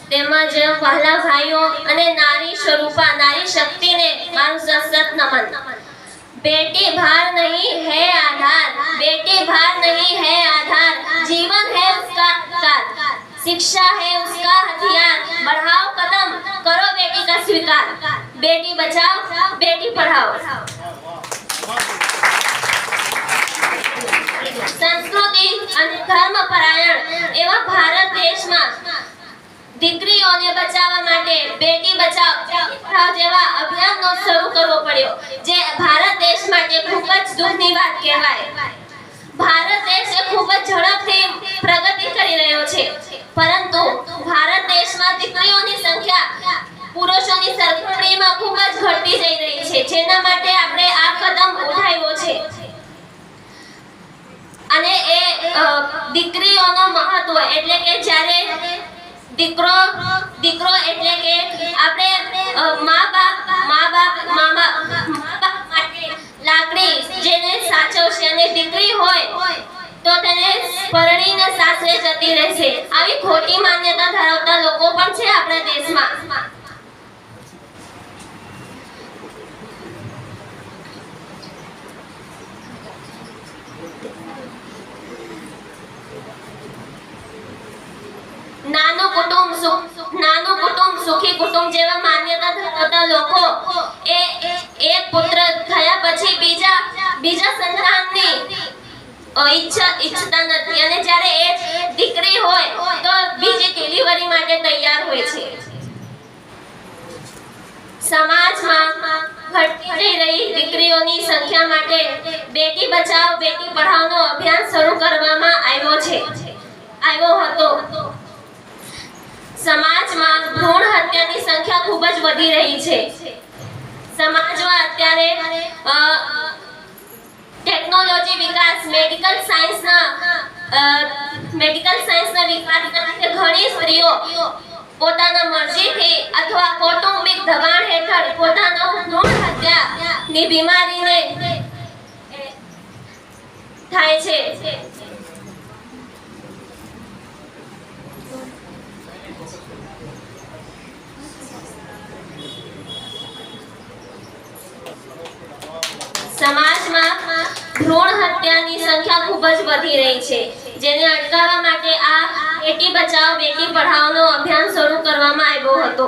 તેમજ વહાલા ભાઈઓ અને નારી સ્વરૂપા નારી શક્તિને મારું સતત નમન। बेटी भार नहीं है आधार, बेटी भार नहीं है आधार, जीवन है उसका आधार, शिक्षा है उसका हथियार, बढ़ाओ कदम करो बेटी का स्वीकार, बेटी बचाओ बेटी पढ़ाओ। संस्कृति અને ધર્મ પરાયણ એવા ભારત દેશમાં દીકરીઓને બચાવવા માટે બેટી બચાવ બેટી પઢાઓ જેવા અભિયાનનો શરૂ કરવો પડ્યો, જે ભારત દેશ માટે ખૂબ જ દુઃખની વાત કહેવાય। ભારત દેશ ખૂબ જ ઝડપથી પ્રગતિ કરી રહ્યો છે, પરંતુ ભારત દેશમાં દીકરીઓની સંખ્યા પુરુષોની સરખામણીમાં ખૂબ જ ઘટતી જઈ રહી છે, જેના માટે આપણે આ કદમ ઉઠાવ્યો છે। અને એ દીકરીઓનો મહત્વ એટલે કે જ્યારે દીકરો એટલે કે આપણે મા-બાપ માટે લાકડી જેને સાચવશે અને દીકરી હોય તો તેને પરણીને સાસરે જતી રહેશે, આવી ખોટી માન્યતા ધરાવતા લોકો પણ છે આપણા દેશમાં। નાનું કુટુંબ સુખી કુટુંબ જેવા માન્યતા ધરાવતા લોકો એ એક પુત્ર થયા પછી બીજા સંતાનની ઈચ્છતા નથી, અને જ્યારે એ દીકરી હોય તો બીજી ડિલિવરી માટે તૈયાર હોય છે। સમાજમાં ઘટતી જઈ રહી દીકરીઓની સંખ્યા માટે બેટી બચાવ બેટી પઢાઓનો અભિયાન શરૂ કરવામાં આવ્યો હતો। સમાજમાં ભ્રૂણ હત્યાની સંખ્યા ખૂબ જ વધી રહી છે। સમાજમાં અત્યારે ટેકનોલોજી વિકાસ મેડિકલ સાયન્સના વિકાસના લીધે ઘણી સ્ત્રીઓ પોતાના મરજીથી અથવા કૌટુંબિક દબાણ હેઠળ પોતાનો ભ્રૂણ હત્યાની બીમારીને થાય છે। સમાજમાં ભ્રૂણ હત્યાની સંખ્યા ખૂબ જ વધી રહી છે, જેને અટકાવવા માટે આ બેટી બચાવો બેટી પઢાઓનો અભિયાન શરૂ કરવામાં આવ્યો હતો।